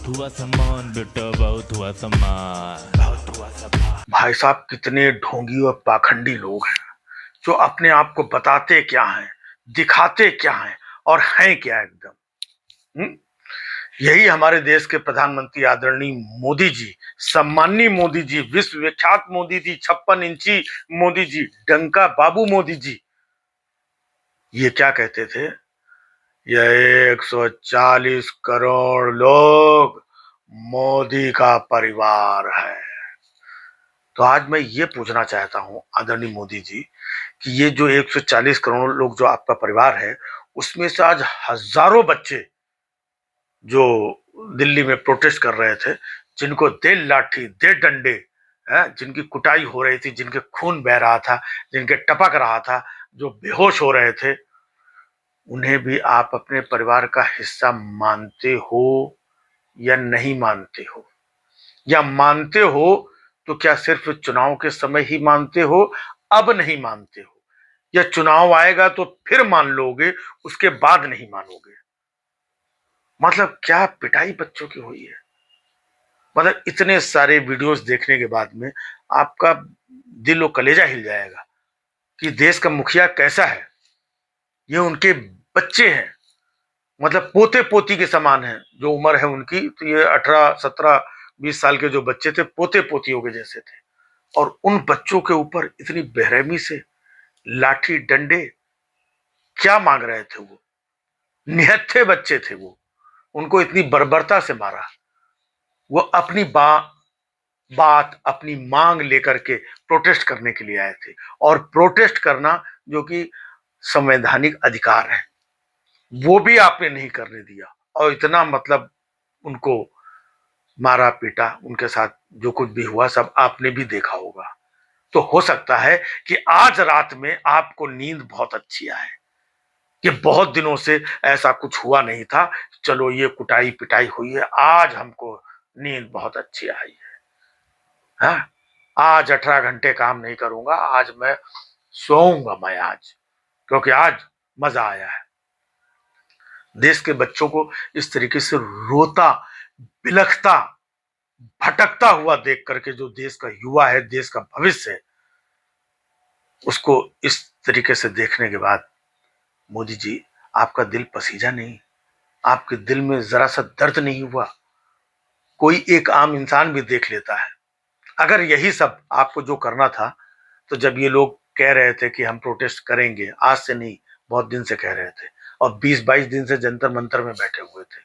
हुआ सम्मान बेटा, बहुत हुआ सम्मान, बहुत हुआ सम्मान। भाई साहब, कितने ढोंगी और पाखंडी लोग हैं जो अपने आप को बताते क्या हैं, दिखाते क्या हैं और हैं क्या एकदम। यही हमारे देश के प्रधानमंत्री आदरणीय मोदी जी, सम्मानीय मोदी जी, विश्व विख्यात मोदी जी, 56 इंची मोदी जी, डंका बाबू मोदी जी, ये क्या कहते थे? यह 140 करोड़ लोग मोदी का परिवार है। तो आज मैं ये पूछना चाहता हूं आदरणीय मोदी जी कि ये जो 140 करोड़ लोग जो आपका परिवार है, उसमें से आज हजारों बच्चे जो दिल्ली में प्रोटेस्ट कर रहे थे, जिनको दे लाठी दे डंडे, जिनकी कुटाई हो रही थी, जिनके खून बह रहा था, जिनके टपक रहा था, जो बेहोश हो रहे थे, उन्हें भी आप अपने परिवार का हिस्सा मानते हो या नहीं मानते हो? या मानते हो तो क्या सिर्फ चुनाव के समय ही मानते हो, अब नहीं मानते हो? या चुनाव आएगा तो फिर मान लोगे, उसके बाद नहीं मानोगे? मतलब क्या पिटाई बच्चों की हुई है। मतलब इतने सारे वीडियोस देखने के बाद में आपका दिल और कलेजा हिल जाएगा कि देश का मुखिया कैसा है। ये उनके बच्चे हैं, मतलब पोते पोती के समान है। जो उम्र है उनकी, तो ये 18 17 20 साल के जो बच्चे थे, पोते पोतियों के जैसे थे। और उन बच्चों के ऊपर इतनी बेरहमी से लाठी डंडे क्या मांग रहे थे? वो निहत्थे बच्चे थे, वो उनको इतनी बर्बरता से मारा। वो अपनी बात अपनी मांग लेकर के प्रोटेस्ट करने के लिए आए थे, और प्रोटेस्ट करना जो कि संवैधानिक अधिकार है, वो भी आपने नहीं करने दिया। और इतना मतलब उनको मारा पीटा, उनके साथ जो कुछ भी हुआ सब आपने भी देखा होगा। तो हो सकता है कि आज रात में आपको नींद बहुत अच्छी आए कि बहुत दिनों से ऐसा कुछ हुआ नहीं था, चलो ये कुटाई पिटाई हुई है, आज हमको नींद बहुत अच्छी आई है। हाँ? आज 18 घंटे काम नहीं करूंगा, आज मैं सोऊंगा मैं आज, क्योंकि आज मजा आया है। देश के बच्चों को इस तरीके से रोता बिलखता भटकता हुआ देख करके, जो देश का युवा है, देश का भविष्य है, उसको इस तरीके से देखने के बाद मोदी जी, आपका दिल पसीजा नहीं? आपके दिल में जरा सा दर्द नहीं हुआ? कोई एक आम इंसान भी देख लेता है। अगर यही सब आपको जो करना था, तो जब ये लोग कह रहे थे कि हम प्रोटेस्ट करेंगे, आज से नहीं बहुत दिन से कह रहे थे, और 20-22 दिन से जंतर मंतर में बैठे हुए थे,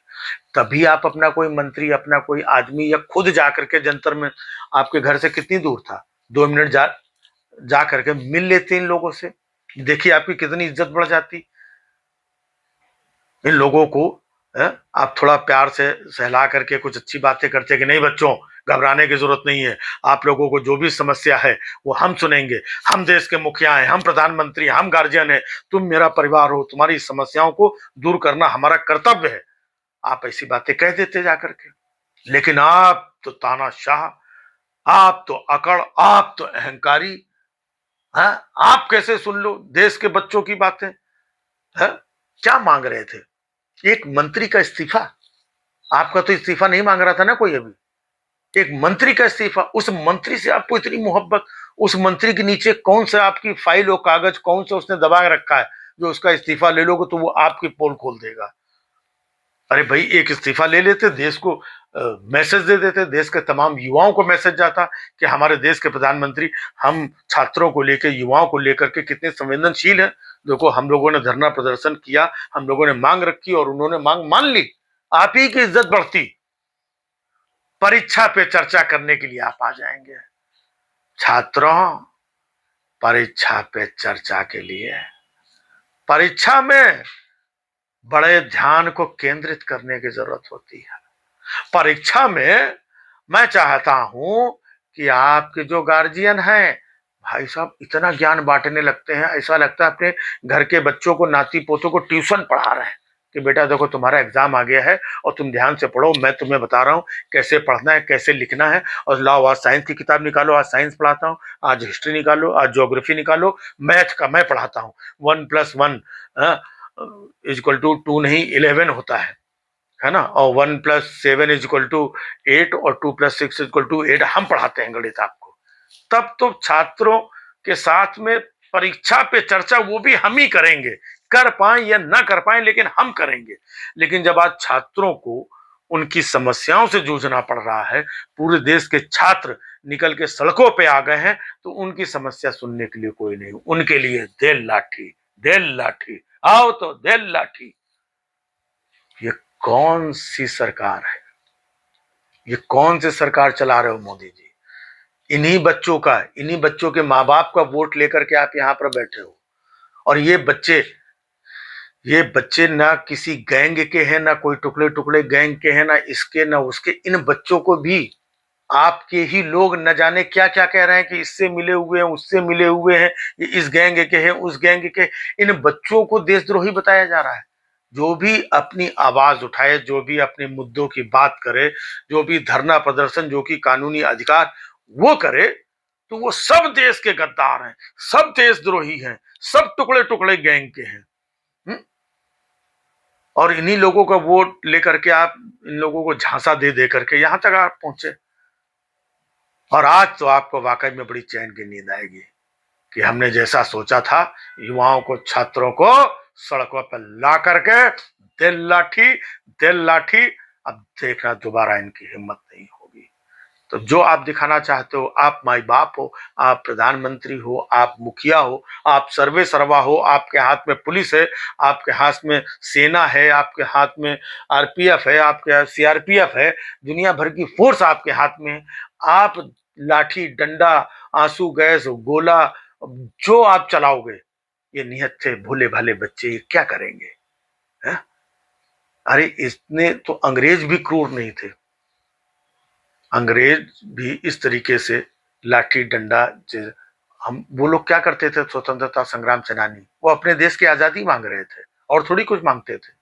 तभी आप अपना कोई मंत्री, अपना कोई आदमी, या खुद जाकर के जंतर में, आपके घर से कितनी दूर था, 2 मिनट जा करके मिल लेते इन लोगों से, देखिए आपकी कितनी इज्जत बढ़ जाती। इन लोगों को आप थोड़ा प्यार से सहला करके कुछ अच्छी बातें करते कि नहीं बच्चों, घबराने की जरूरत नहीं है, आप लोगों को जो भी समस्या है वो हम सुनेंगे, हम देश के मुखिया हैं, हम प्रधानमंत्री, हम गार्जियन हैं, तुम मेरा परिवार हो, तुम्हारी समस्याओं को दूर करना हमारा कर्तव्य है। आप ऐसी बातें कह देते जाकर के। लेकिन आप तो तानाशाह, आप तो अकड़, आप तो अहंकारी। है? आप कैसे सुन लो देश के बच्चों की बातें? है? क्या मांग रहे थे? एक मंत्री का इस्तीफा? आपका तो इस्तीफा नहीं मांग रहा था ना कोई अभी। एक मंत्री का इस्तीफा, उस मंत्री से आपको इतनी मोहब्बत, उस मंत्री के नीचे कौन सा आपकी फाइल और कागज कौन सा उसने दबा रखा है जो उसका इस्तीफा ले लोगे तो वो आपकी पोल खोल देगा? अरे भाई, एक इस्तीफा ले लेते, देश को मैसेज दे देते, देश के तमाम युवाओं को मैसेज जाता कि हमारे देश के प्रधानमंत्री हम छात्रों को लेकर, युवाओं को लेकर के कितने संवेदनशील हैं। देखो, हम लोगों ने धरना प्रदर्शन किया, हम लोगों ने मांग रखी और उन्होंने मांग मान ली, आप ही की इज्जत बढ़ती। परीक्षा पे चर्चा करने के लिए आप आ जाएंगे। छात्रों, परीक्षा पे चर्चा के लिए, परीक्षा में बड़े ध्यान को केंद्रित करने की जरूरत होती है। परीक्षा में मैं चाहता हूं कि आपके जो गार्जियन हैं, भाई साहब, इतना ज्ञान बांटने लगते हैं, ऐसा लगता है अपने घर के बच्चों को, नाती पोतों को ट्यूशन पढ़ा रहे हैं कि बेटा देखो तुम्हारा एग्जाम आ गया है और तुम ध्यान से पढ़ो, मैं तुम्हें बता रहा हूं कैसे पढ़ना है, कैसे लिखना है। और लाओ, आज साइंस की किताब निकालो, आज साइंस पढ़ाता हूं, आज हिस्ट्री निकालो, आज ज्योग्राफी निकालो, मैथ का मैं पढ़ाता हूं। 1+1 = 2 नहीं 11 होता है। है ना, और 1+7=8 और 2+6=8 हम पढ़ाते हैं गणित आपको, तब तो छात्रों के साथ में परीक्षा पे चर्चा वो भी हम ही करेंगे, कर पाए या ना कर पाए लेकिन हम करेंगे। लेकिन जब आज छात्रों को उनकी समस्याओं से जूझना पड़ रहा है, पूरे देश के छात्र निकल के सड़कों पे आ गए हैं, तो उनकी समस्या सुनने के लिए कोई नहीं, उनके लिए दे लाठी, दे लाठी, आओ तो दे लाठी। ये कौन सी सरकार है? ये कौन सी सरकार चला रहे हो मोदी जी? इन्हीं बच्चों के माँ बाप का वोट लेकर के आप यहां पर बैठे हो, और ये बच्चे ना किसी गैंग के हैं, ना कोई टुकड़े टुकड़े गैंग के हैं, ना इसके ना उसके। इन बच्चों को भी आपके ही लोग न जाने क्या क्या कह रहे हैं कि इससे मिले हुए हैं, उससे मिले हुए हैं, ये इस गैंग के हैं, उस गैंग के। इन बच्चों को देशद्रोही बताया जा रहा है। जो भी अपनी आवाज उठाए, जो भी अपने मुद्दों की बात करे, जो भी धरना प्रदर्शन, जो कि कानूनी अधिकार वो करे, तो वो सब देश के गद्दार हैं, सब देशद्रोही हैं, सब टुकड़े टुकड़े गैंग के हैं। और इन्हीं लोगों का वोट लेकर के आप इन लोगों को झांसा दे दे करके यहां तक आप पहुंचे। और आज तो आपको वाकई में बड़ी चैन की नींद आएगी कि हमने जैसा सोचा था, युवाओं को, छात्रों को सड़कों पर ला करके दिल लाठी। अब देखना दोबारा इनकी हिम्मत नहीं होगी। तो जो आप दिखाना चाहते हो, आप माई बाप हो, आप प्रधानमंत्री हो, आप मुखिया हो, आप सर्वे सर्वा हो, आपके हाथ में पुलिस है, आपके हाथ में सेना है, आपके हाथ में आरपीएफ है, आपके हाथ सीआरपीएफ है, दुनिया भर की फोर्स आपके हाथ में है। आप लाठी, डंडा, आंसू गैस, गोला जो आप चलाओगे, ये नियत से भोले भाले बच्चे ये क्या करेंगे? है? अरे इसने तो, अंग्रेज भी क्रूर नहीं थे। अंग्रेज भी इस तरीके से लाठी डंडा, हम वो लोग क्या करते थे, स्वतंत्रता संग्राम सेनानी, वो अपने देश की आजादी मांग रहे थे और थोड़ी कुछ मांगते थे।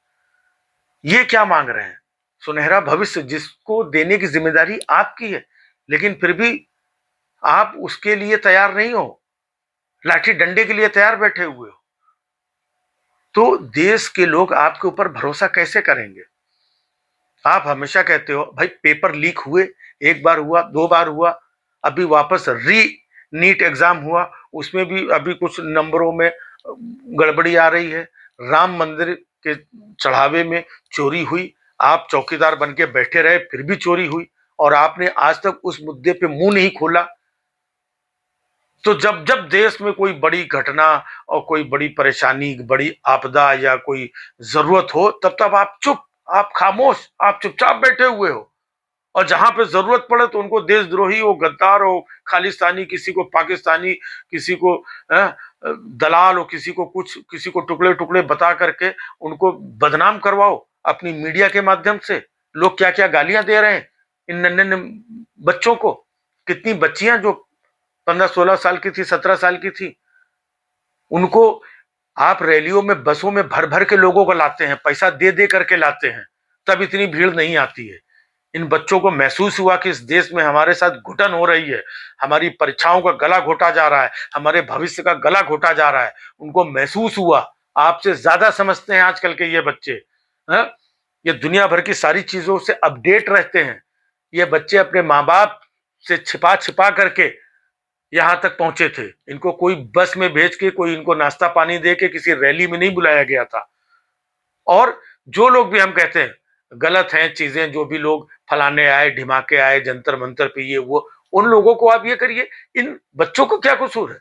ये क्या मांग रहे हैं? सुनहरा भविष्य जिसको देने की जिम्मेदारी आपकी है, लेकिन फिर भी आप उसके लिए तैयार नहीं हो, लाठी डंडे के लिए तैयार बैठे हुए हो। तो देश के लोग आपके ऊपर भरोसा कैसे करेंगे? आप हमेशा कहते हो भाई पेपर लीक हुए, एक बार हुआ, दो बार हुआ, अभी वापस नीट एग्जाम हुआ, उसमें भी अभी कुछ नंबरों में गड़बड़ी आ रही है। राम मंदिर के चढ़ावे में चोरी हुई, आप चौकीदार बन के बैठे रहे, फिर भी चोरी हुई, और आपने आज तक उस मुद्दे पे मुंह नहीं खोला। तो जब जब देश में कोई बड़ी घटना और कोई बड़ी परेशानी, बड़ी आपदा या कोई जरूरत हो, तब तब आप चुप, आप खामोश, आप चुपचाप बैठे हुए हो। और जहां पे जरूरत पड़े तो उनको देशद्रोही हो, गद्दार हो, खालिस्तानी, किसी को पाकिस्तानी, किसी को दलाल हो, किसी को कुछ, किसी को टुकड़े टुकड़े बता करके उनको बदनाम करवाओ अपनी मीडिया के माध्यम से। लोग क्या क्या गालियां दे रहे हैं इन नन्हे बच्चों को। कितनी बच्चियां जो 15-16 साल की थी, 17 साल की थी, उनको आप रैलियों में, बसों में भर भर के लोगों को लाते हैं, पैसा दे दे करके लाते हैं, तब इतनी भीड़ नहीं आती है। इन बच्चों को महसूस हुआ कि इस देश में हमारे साथ घुटन हो रही है, हमारी परीक्षाओं का गला घोटा जा रहा है, हमारे भविष्य का गला घोटा जा रहा है। उनको महसूस हुआ। आपसे ज्यादा समझते हैं आजकल के ये बच्चे, है? ये दुनिया भर की सारी चीजों से अपडेट रहते हैं। ये बच्चे अपने माँ बाप से छिपा छिपा करके यहां तक पहुंचे थे। इनको कोई बस में भेज के, कोई इनको नाश्ता पानी दे के किसी रैली में नहीं बुलाया गया था। और जो लोग भी हम कहते हैं गलत हैं चीजें, जो भी लोग फलाने आए, ढिमाके आए, जंतर मंतर पे, ये वो, उन लोगों को आप ये करिए। इन बच्चों को क्या कसूर है?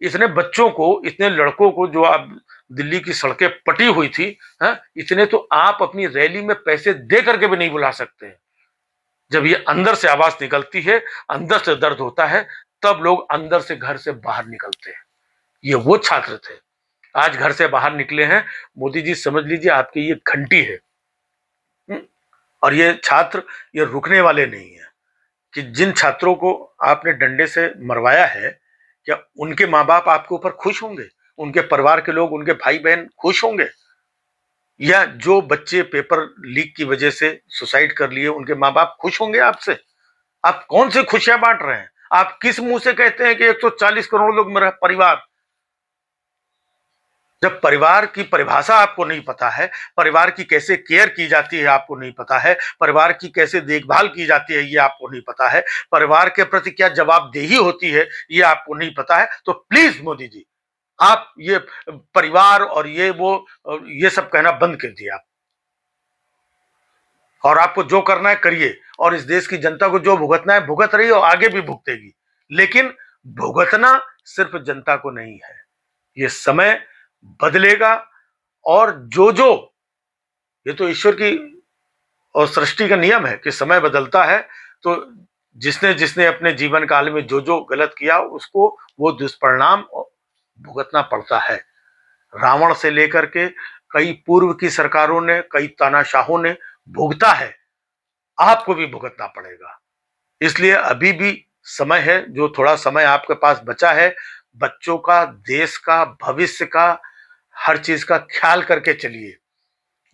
इतने बच्चों को, इतने लड़कों को जो आप दिल्ली की सड़कें पटी हुई थी, है? इतने तो आप अपनी रैली में पैसे दे करके भी नहीं बुला सकते हैं। जब ये अंदर से आवाज निकलती है, अंदर से दर्द होता है, तब लोग अंदर से, घर से बाहर निकलते हैं। ये वो छात्र थे, आज घर से बाहर निकले हैं। मोदी जी समझ लीजिए आपकी ये घंटी है। और ये छात्र ये रुकने वाले नहीं है। कि जिन छात्रों को आपने डंडे से मरवाया है, क्या उनके माँ बाप आपके ऊपर खुश होंगे? उनके परिवार के लोग, उनके भाई बहन खुश होंगे? या जो बच्चे पेपर लीक की वजह से सुसाइड कर लिए, उनके माँ बाप खुश होंगे आपसे? आप कौन सी खुशियां बांट रहे हैं? आप किस मुंह से कहते हैं कि 140 करोड़ लोग मेरा परिवार? जब परिवार की परिभाषा आपको नहीं पता है, परिवार की कैसे केयर की जाती है आपको नहीं पता है, परिवार की कैसे देखभाल की जाती है ये आपको नहीं पता है, परिवार के प्रति क्या जवाबदेही होती है ये आपको नहीं पता है, तो प्लीज मोदी जी आप ये परिवार और ये सब कहना बंद कर दिए आप। और आपको जो करना है करिए, और इस देश की जनता को जो भुगतना है भुगत रही है और आगे भी भुगतेगी, लेकिन भुगतना सिर्फ जनता को नहीं है। ये समय बदलेगा, और जो ये तो ईश्वर की और सृष्टि का नियम है कि समय बदलता है, तो जिसने जिसने अपने जीवन काल में जो गलत किया उसको वो दुष्परिणाम भुगतना पड़ता है। रावण से लेकर के कई पूर्व की सरकारों ने, कई तानाशाहों ने भुगता है, आपको भी भुगतना पड़ेगा। इसलिए अभी भी समय है, जो थोड़ा समय आपके पास बचा है, बच्चों का, देश का, भविष्य का, हर चीज का ख्याल करके चलिए।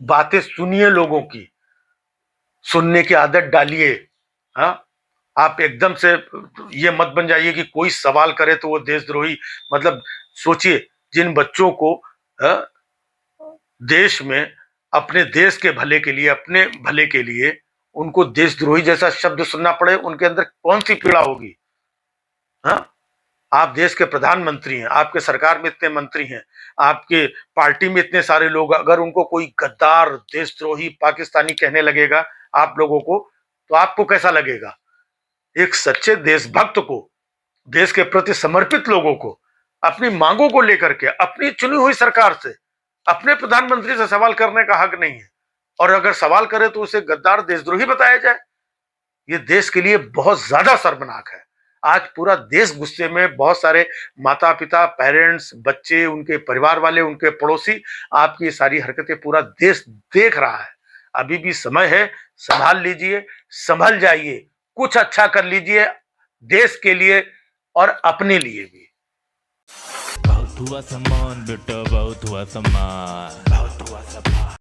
बातें सुनिए, लोगों की सुनने की आदत डालिए। हाँ, आप एकदम से ये मत बन जाइए कि कोई सवाल करे तो वो देशद्रोही। मतलब सोचिए, जिन बच्चों को देश में अपने देश के भले के लिए, अपने भले के लिए उनको देशद्रोही जैसा शब्द सुनना पड़े, उनके अंदर कौन सी पीड़ा होगी। हाँ, आप देश के प्रधानमंत्री हैं, आपके सरकार में इतने मंत्री हैं, आपके पार्टी में इतने सारे लोग, अगर उनको कोई गद्दार, देशद्रोही, पाकिस्तानी कहने लगेगा आप लोगों को, तो आपको कैसा लगेगा। एक सच्चे देशभक्त को, देश के प्रति समर्पित लोगों को अपनी मांगों को लेकर के अपनी चुनी हुई सरकार से, अपने प्रधानमंत्री से सवाल करने का हक नहीं है, और अगर सवाल करे तो उसे गद्दार, देशद्रोही बताया जाए। ये देश के लिए बहुत ज्यादा शर्मनाक है। आज पूरा देश गुस्से में, बहुत सारे माता पिता, पेरेंट्स, बच्चे, उनके परिवार वाले, उनके पड़ोसी, आपकी सारी हरकतें पूरा देश देख रहा है। अभी भी समय है, संभाल लीजिए, संभल जाइए, कुछ अच्छा कर लीजिए देश के लिए और अपने लिए भी। बहुत हुआ सम्मान बेटा, बहुत हुआ सम्मान, बहुत हुआ सम्मान।